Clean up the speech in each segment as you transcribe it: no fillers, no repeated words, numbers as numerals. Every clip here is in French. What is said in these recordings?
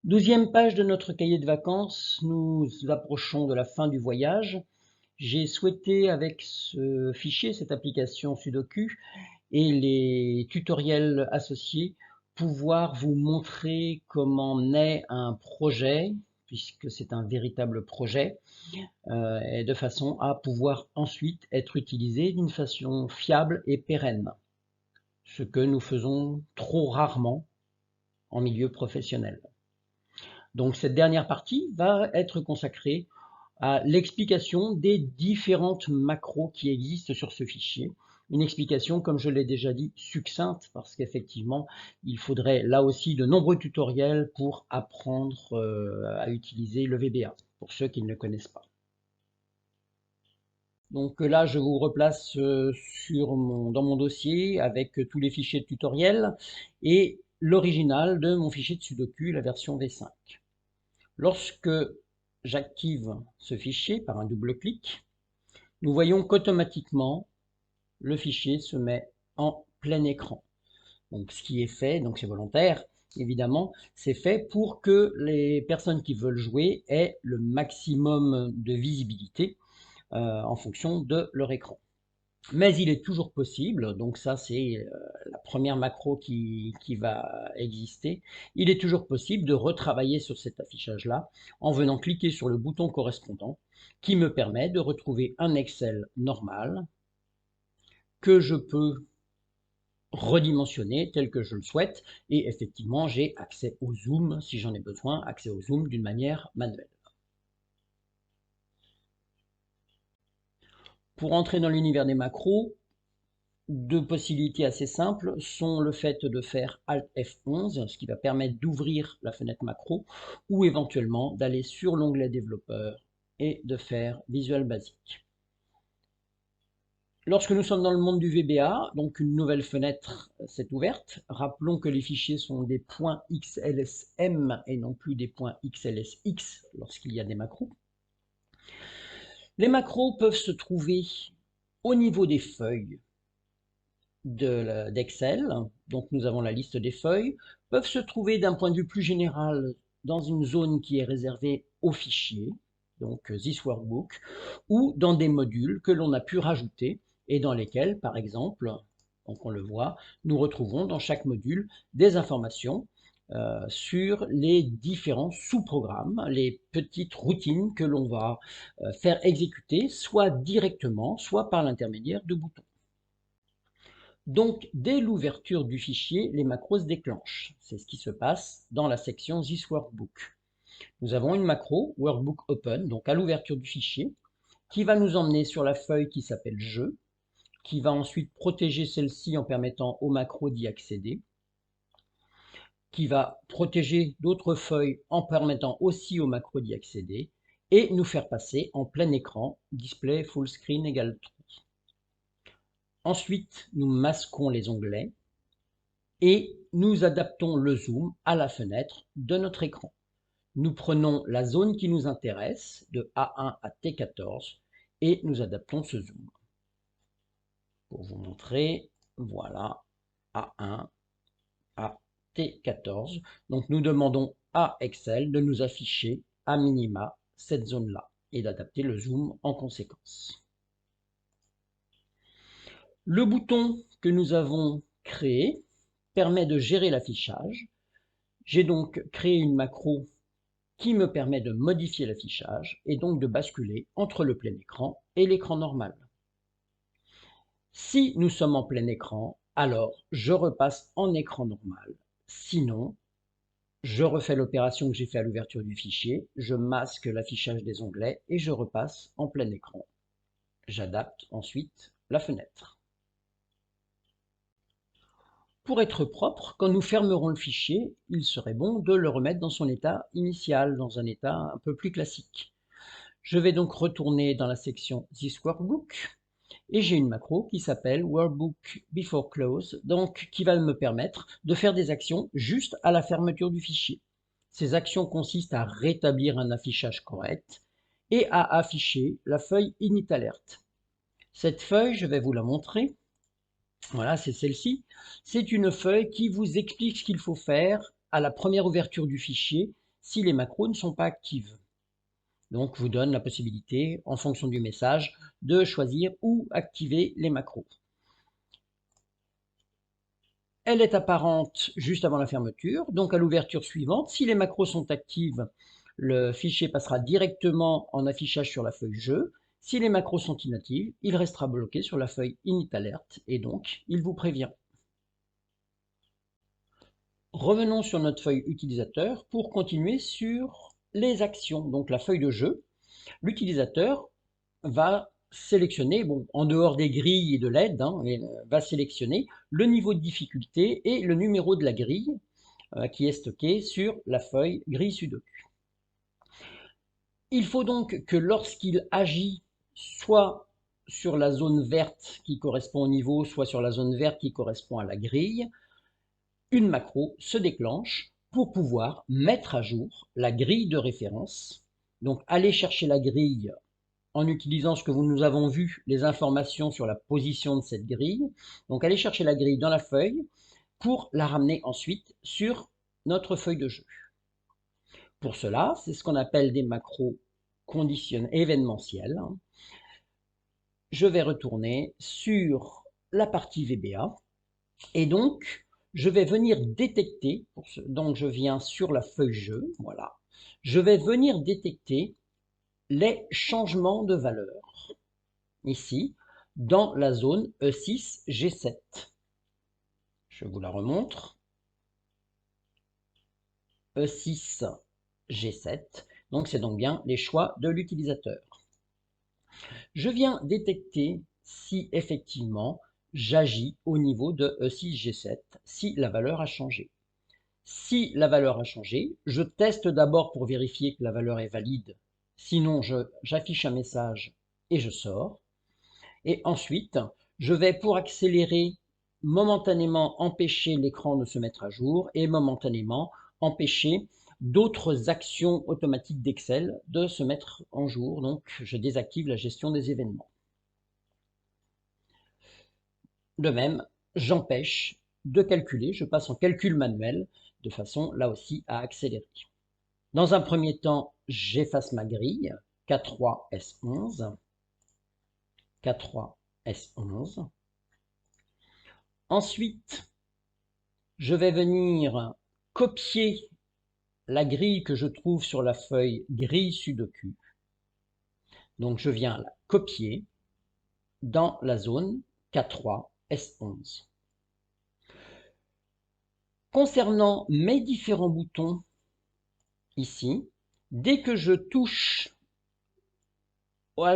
12e page de notre cahier de vacances, nous approchons de la fin du voyage. J'ai souhaité avec ce fichier, cette application Sudoku et les tutoriels associés, pouvoir vous montrer comment naît un projet, puisque c'est un véritable projet, et de façon à pouvoir ensuite être utilisé d'une façon fiable et pérenne, ce que nous faisons trop rarement en milieu professionnel. Donc cette dernière partie va être consacrée à l'explication des différentes macros qui existent sur ce fichier. Une explication, comme je l'ai déjà dit, succincte, parce qu'effectivement, il faudrait là aussi de nombreux tutoriels pour apprendre à utiliser le VBA, pour ceux qui ne le connaissent pas. Donc là, je vous replace dans mon dossier avec tous les fichiers de tutoriel et l'original de mon fichier de Sudoku, la version V5. Lorsque j'active ce fichier par un double clic, nous voyons qu'automatiquement, le fichier se met en plein écran. Donc, ce qui est fait, donc c'est volontaire, évidemment, c'est fait pour que les personnes qui veulent jouer aient le maximum de visibilité en fonction de leur écran. Mais il est toujours possible, donc ça c'est la première macro qui va exister, il est toujours possible de retravailler sur cet affichage-là en venant cliquer sur le bouton correspondant qui me permet de retrouver un Excel normal que je peux redimensionner tel que je le souhaite et effectivement j'ai accès au zoom si j'en ai besoin, accès au zoom d'une manière manuelle. Pour entrer dans l'univers des macros, deux possibilités assez simples sont le fait de faire Alt F11, ce qui va permettre d'ouvrir la fenêtre macro, ou éventuellement d'aller sur l'onglet développeur et de faire Visual Basic. Lorsque nous sommes dans le monde du VBA, donc une nouvelle fenêtre s'est ouverte. Rappelons que les fichiers sont des points XLSM et non plus des points XLSX lorsqu'il y a des macros. Les macros peuvent se trouver au niveau des feuilles d'Excel, donc nous avons la liste des feuilles, peuvent se trouver d'un point de vue plus général dans une zone qui est réservée aux fichiers, donc This Workbook, ou dans des modules que l'on a pu rajouter et dans lesquels, par exemple, donc on le voit, nous retrouvons dans chaque module des informations sur les différents sous-programmes, les petites routines que l'on va faire exécuter, soit directement, soit par l'intermédiaire de boutons. Donc, dès l'ouverture du fichier, les macros se déclenchent. C'est ce qui se passe dans la section This Workbook. Nous avons une macro, Workbook Open, donc à l'ouverture du fichier, qui va nous emmener sur la feuille qui s'appelle Jeux, qui va ensuite protéger celle-ci en permettant aux macros d'y accéder, qui va protéger d'autres feuilles en permettant aussi aux macros d'y accéder, et nous faire passer en plein écran, display full screen égale true. Ensuite, nous masquons les onglets et nous adaptons le zoom à la fenêtre de notre écran. Nous prenons la zone qui nous intéresse, de A1 à T14, et nous adaptons ce zoom. Pour vous montrer, voilà, A1 à T14. Donc nous demandons à Excel de nous afficher à minima cette zone-là et d'adapter le zoom en conséquence. Le bouton que nous avons créé permet de gérer l'affichage. J'ai donc créé une macro qui me permet de modifier l'affichage et donc de basculer entre le plein écran et l'écran normal. Si nous sommes en plein écran, alors je repasse en écran normal. Sinon, je refais l'opération que j'ai fait à l'ouverture du fichier, je masque l'affichage des onglets et je repasse en plein écran. J'adapte ensuite la fenêtre. Pour être propre, quand nous fermerons le fichier, il serait bon de le remettre dans son état initial, dans un état un peu plus classique. Je vais donc retourner dans la section This Workbook et j'ai une macro qui s'appelle Workbook Before Close, donc qui va me permettre de faire des actions juste à la fermeture du fichier. Ces actions consistent à rétablir un affichage correct et à afficher la feuille Init Alert. Cette feuille, je vais vous la montrer. Voilà, c'est celle-ci. C'est une feuille qui vous explique ce qu'il faut faire à la première ouverture du fichier si les macros ne sont pas actives. Donc, vous donne la possibilité, en fonction du message, de choisir où activer les macros. Elle est apparente juste avant la fermeture, donc à l'ouverture suivante, si les macros sont actives, le fichier passera directement en affichage sur la feuille jeu. Si les macros sont inactives, il restera bloqué sur la feuille init alert et donc il vous prévient. Revenons sur notre feuille utilisateur pour continuer sur les actions, donc la feuille de jeu. L'utilisateur va sélectionner, bon, en dehors des grilles et de l'aide, va sélectionner le niveau de difficulté et le numéro de la grille qui est stocké sur la feuille grille Sudoku. Il faut donc que lorsqu'il agit soit sur la zone verte qui correspond au niveau, soit sur la zone verte qui correspond à la grille, une macro se déclenche pour pouvoir mettre à jour la grille de référence. Donc, aller chercher la grille en utilisant ce que nous avons vu, les informations sur la position de cette grille. Donc, aller chercher la grille dans la feuille pour la ramener ensuite sur notre feuille de jeu. Pour cela, c'est ce qu'on appelle des macros événementiels. Je vais retourner sur la partie VBA et donc je vais venir détecter, donc je viens sur la feuille jeu, voilà, je vais venir détecter les changements de valeur, ici, dans la zone E6, G7. Je vous la remontre. E6, G7, donc c'est donc bien les choix de l'utilisateur. Je viens détecter si effectivement j'agis au niveau de E6, G7, si la valeur a changé. Si la valeur a changé, je teste d'abord pour vérifier que la valeur est valide. Sinon, j'affiche un message et je sors. Et ensuite, je vais, pour accélérer, momentanément empêcher l'écran de se mettre à jour et momentanément empêcher d'autres actions automatiques d'Excel de se mettre en jour. Donc, je désactive la gestion des événements. De même, j'empêche de calculer, je passe en calcul manuel de façon, là aussi, à accélérer. Dans un premier temps, j'efface ma grille, K3, S11, K3, S11. Ensuite, je vais venir copier la grille que je trouve sur la feuille grille Sudoku. Donc, je viens la copier dans la zone K3, S11. Concernant mes différents boutons, ici, dès que je touche à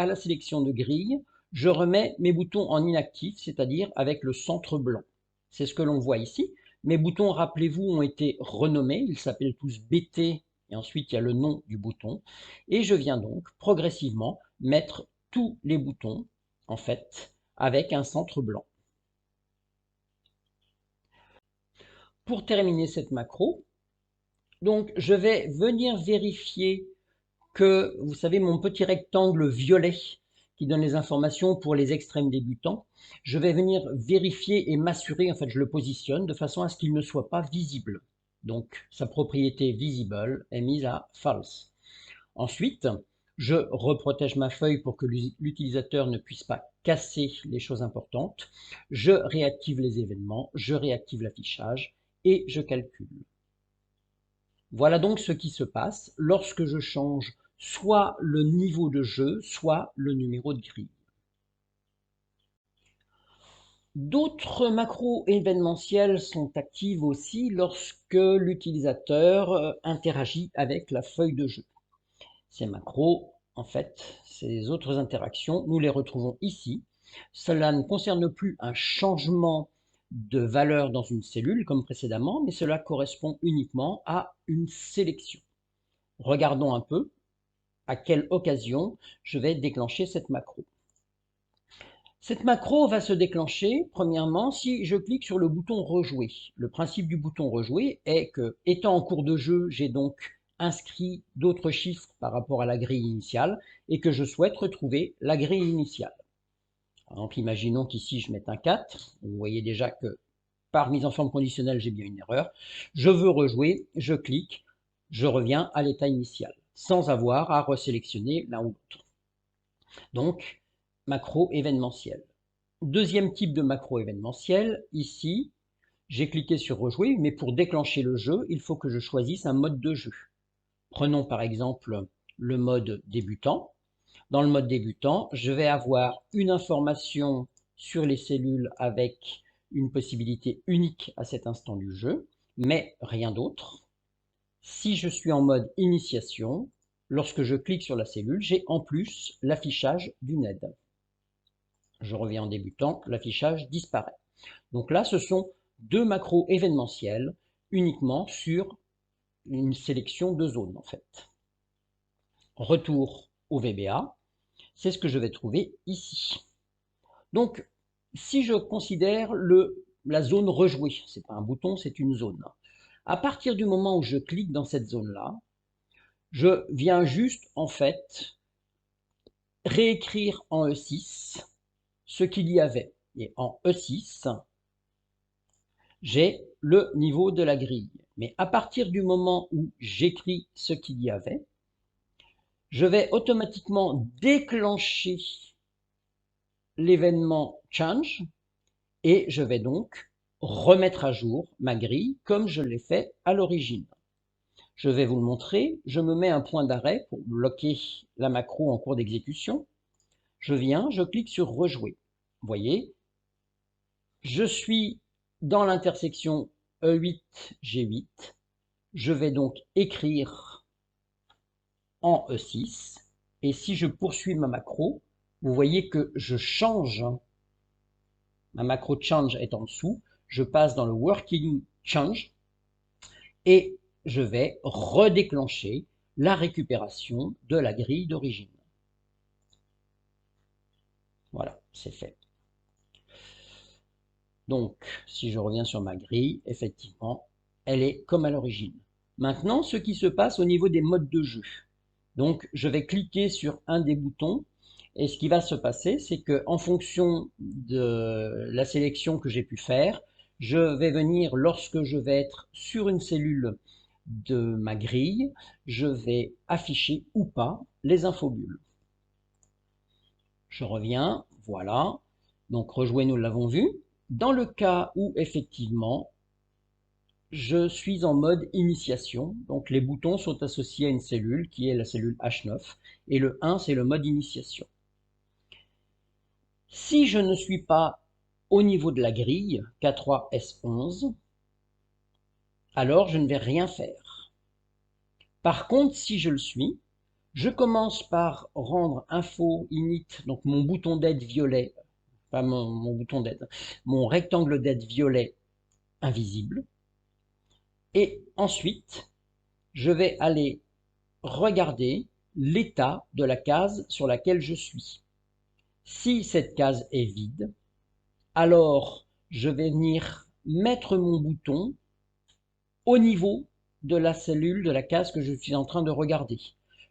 la sélection de grille, je remets mes boutons en inactif, c'est-à-dire avec le centre blanc. C'est ce que l'on voit ici. Mes boutons, rappelez-vous, ont été renommés. Ils s'appellent tous BT et ensuite il y a le nom du bouton. Et je viens donc progressivement mettre tous les boutons, en fait, avec un centre blanc. Pour terminer cette macro, donc je vais venir vérifier que, vous savez, mon petit rectangle violet qui donne les informations pour les extrêmes débutants, je vais venir vérifier et m'assurer, en fait, je le positionne de façon à ce qu'il ne soit pas visible. Donc, sa propriété visible est mise à false. Ensuite, je reprotège ma feuille pour que l'utilisateur ne puisse pas casser les choses importantes. Je réactive les événements, je réactive l'affichage et je calcule. Voilà donc ce qui se passe lorsque je change soit le niveau de jeu, soit le numéro de grille. D'autres macros événementiels sont actives aussi lorsque l'utilisateur interagit avec la feuille de jeu. Ces macros, en fait, ces autres interactions, nous les retrouvons ici. Cela ne concerne plus un changement de valeur dans une cellule comme précédemment, mais cela correspond uniquement à une sélection. Regardons un peu à quelle occasion je vais déclencher cette macro. Cette macro va se déclencher, premièrement, si je clique sur le bouton rejouer. Le principe du bouton rejouer est que, étant en cours de jeu, j'ai donc inscrit d'autres chiffres par rapport à la grille initiale et que je souhaite retrouver la grille initiale. Par exemple, imaginons qu'ici je mette un 4. Vous voyez déjà que par mise en forme conditionnelle, j'ai bien une erreur. Je veux rejouer, je clique. je reviens à l'état initial, sans avoir à resélectionner l'un ou l'autre. Donc, macro événementiel. Deuxième type de macro événementiel, ici, j'ai cliqué sur rejouer, mais pour déclencher le jeu, il faut que je choisisse un mode de jeu. Prenons par exemple le mode débutant. Dans le mode débutant, je vais avoir une information sur les cellules avec une possibilité unique à cet instant du jeu, mais rien d'autre. Si je suis en mode initiation, lorsque je clique sur la cellule, j'ai en plus l'affichage d'une aide. Je reviens en débutant, l'affichage disparaît. Donc là, ce sont deux macros événementiels uniquement sur une sélection de zones en fait. Retour au VBA, c'est ce que je vais trouver ici. Donc, si je considère la zone rejouée, ce n'est pas un bouton, c'est une zone. À partir du moment où je clique dans cette zone-là, je viens juste en fait réécrire en E6 ce qu'il y avait. Et en E6, j'ai le niveau de la grille. Mais à partir du moment où j'écris ce qu'il y avait, je vais automatiquement déclencher l'événement change et je vais donc remettre à jour ma grille comme je l'ai fait à l'origine. Je vais vous le montrer, je me mets un point d'arrêt pour bloquer la macro en cours d'exécution. Je viens, je clique sur rejouer. Vous voyez, je suis dans l'intersection E8, G8. Je vais donc écrire en E6 et si je poursuis ma macro, vous voyez que je change. Ma macro change est en dessous, je passe dans le working change et je vais redéclencher la récupération de la grille d'origine. Voilà, c'est fait. Donc, si je reviens sur ma grille, effectivement, elle est comme à l'origine. Maintenant, ce qui se passe au niveau des modes de jeu. Donc, je vais cliquer sur un des boutons et ce qui va se passer, c'est que en fonction de la sélection que j'ai pu faire, je vais venir, lorsque je vais être sur une cellule de ma grille, je vais afficher ou pas les infobulles. Je reviens, voilà. Donc, rejouer, nous l'avons vu. Dans le cas où, effectivement, je suis en mode initiation, donc les boutons sont associés à une cellule qui est la cellule H9, et le 1, c'est le mode initiation. Si je ne suis pas au niveau de la grille, K3S11, alors je ne vais rien faire. Par contre, si je le suis, je commence par rendre info init, donc mon bouton d'aide violet, pas mon bouton d'aide, mon rectangle d'aide violet invisible. Et ensuite, je vais aller regarder l'état de la case sur laquelle je suis. Si cette case est vide, alors je vais venir mettre mon bouton au niveau de la cellule, de la case que je suis en train de regarder.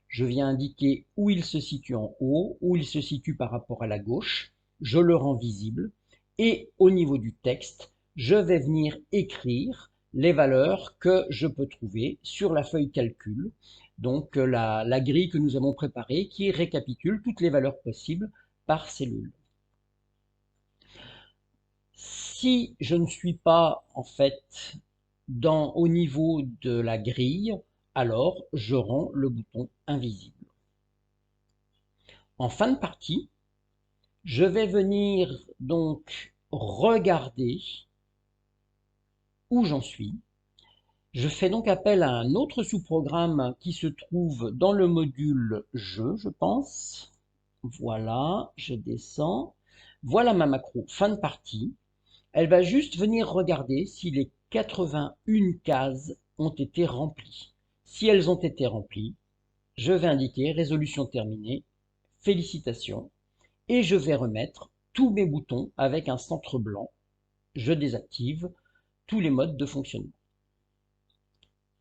Je viens indiquer où il se situe en haut, où il se situe par rapport à la gauche, je le rends visible, et au niveau du texte, je vais venir écrire les valeurs que je peux trouver sur la feuille calcul, donc la grille que nous avons préparée qui récapitule toutes les valeurs possibles par cellule. Si je ne suis pas en fait au niveau de la grille, alors je rends le bouton invisible. En fin de partie, je vais venir donc regarder où j'en suis. Je fais donc appel à un autre sous-programme qui se trouve dans le module jeu, je pense. Voilà, je descends. Voilà ma macro fin de partie. Elle va juste venir regarder si les 81 cases ont été remplies. Si elles ont été remplies, je vais indiquer résolution terminée, félicitations, et je vais remettre tous mes boutons avec un centre blanc. Je désactive tous les modes de fonctionnement.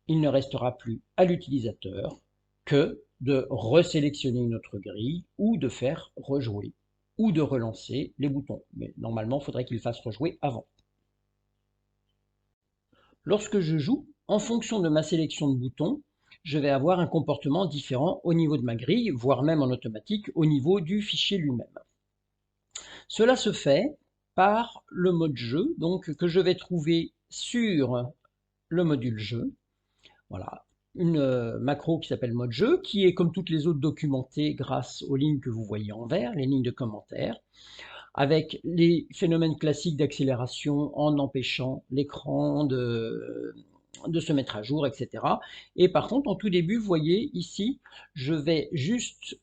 Il ne restera plus à l'utilisateur que de resélectionner une autre grille ou de faire rejouer ou de relancer les boutons. Mais normalement, il faudrait qu'il fasse rejouer avant. Lorsque je joue, en fonction de ma sélection de boutons, je vais avoir un comportement différent au niveau de ma grille, voire même en automatique au niveau du fichier lui-même. Cela se fait par le mode jeu, donc que je vais trouver sur le module jeu. Voilà, une macro qui s'appelle mode jeu, qui est comme toutes les autres documentée grâce aux lignes que vous voyez en vert, les lignes de commentaires, avec les phénomènes classiques d'accélération en empêchant l'écran de se mettre à jour, etc. Et par contre, en tout début, vous voyez ici, je vais juste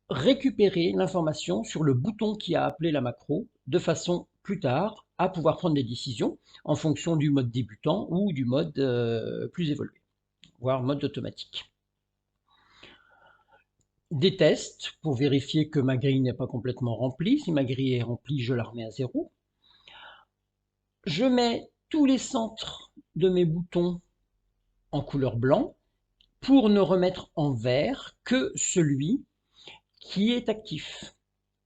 récupérer l'information sur le bouton qui a appelé la macro, de façon plus tard à pouvoir prendre des décisions en fonction du mode débutant ou du mode plus évolué, voire mode automatique. Des tests pour vérifier que ma grille n'est pas complètement remplie. Si ma grille est remplie, je la remets à 0. Je mets tous les centres de mes boutons en couleur blanc pour ne remettre en vert que celui qui est actif.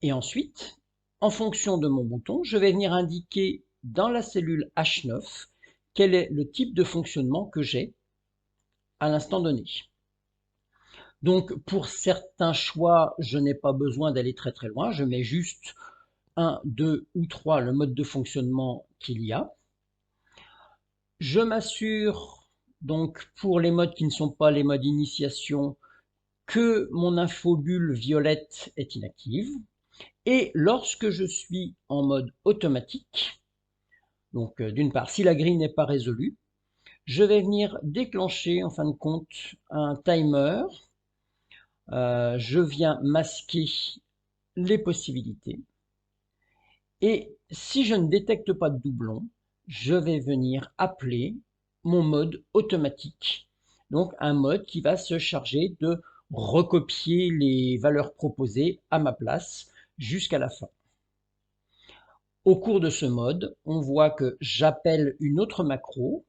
Et ensuite, en fonction de mon bouton, je vais venir indiquer dans la cellule H9 quel est le type de fonctionnement que j'ai à l'instant donné. Donc, pour certains choix, je n'ai pas besoin d'aller très très loin. Je mets juste 1, 2 ou 3, le mode de fonctionnement qu'il y a. Je m'assure, donc, pour les modes qui ne sont pas les modes initiation, que mon infobulle violette est inactive. Et lorsque je suis en mode automatique, donc d'une part, si la grille n'est pas résolue, je vais venir déclencher en fin de compte un timer. Je viens masquer les possibilités. Et si je ne détecte pas de doublon, je vais venir appeler mon mode automatique. Donc un mode qui va se charger de recopier les valeurs proposées à ma place jusqu'à la fin. Au cours de ce mode, on voit que j'appelle une autre macro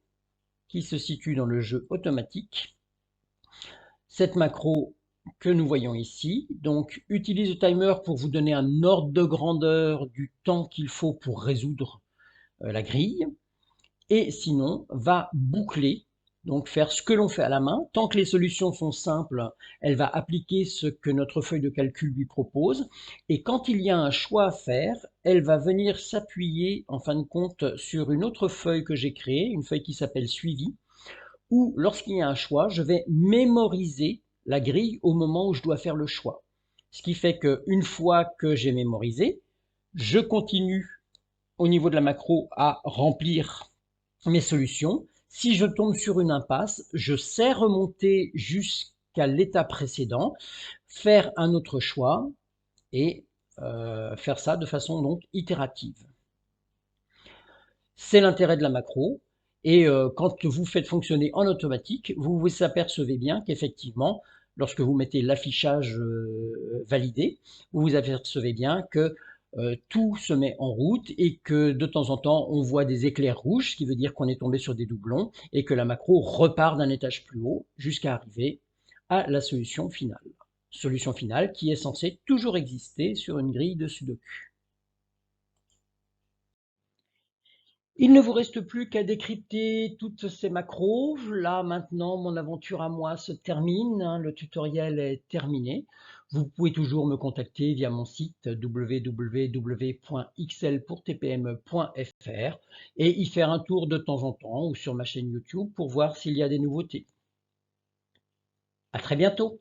qui se situe dans le jeu automatique. Cette macro que nous voyons ici, donc utilise le timer pour vous donner un ordre de grandeur du temps qu'il faut pour résoudre la grille, et sinon va boucler, donc faire ce que l'on fait à la main. Tant que les solutions sont simples, elle va appliquer ce que notre feuille de calcul lui propose, et quand il y a un choix à faire, elle va venir s'appuyer en fin de compte sur une autre feuille que j'ai créée, une feuille qui s'appelle suivi, où lorsqu'il y a un choix, je vais mémoriser la grille au moment où je dois faire le choix. Ce qui fait qu'une fois que j'ai mémorisé, je continue au niveau de la macro à remplir mes solutions. Si je tombe sur une impasse, je sais remonter jusqu'à l'état précédent, faire un autre choix et faire ça de façon donc itérative. C'est l'intérêt de la macro. Et quand vous faites fonctionner en automatique, vous vous apercevez bien qu'effectivement, lorsque vous mettez l'affichage validé, vous vous apercevez bien que tout se met en route et que de temps en temps, on voit des éclairs rouges, ce qui veut dire qu'on est tombé sur des doublons et que la macro repart d'un étage plus haut jusqu'à arriver à la solution finale. Solution finale qui est censée toujours exister sur une grille de Sudoku. Il ne vous reste plus qu'à décrypter toutes ces macros. Là, maintenant, mon aventure à moi se termine. Le tutoriel est terminé. Vous pouvez toujours me contacter via mon site www.xlpourtpme.fr et y faire un tour de temps en temps ou sur ma chaîne YouTube pour voir s'il y a des nouveautés. À très bientôt.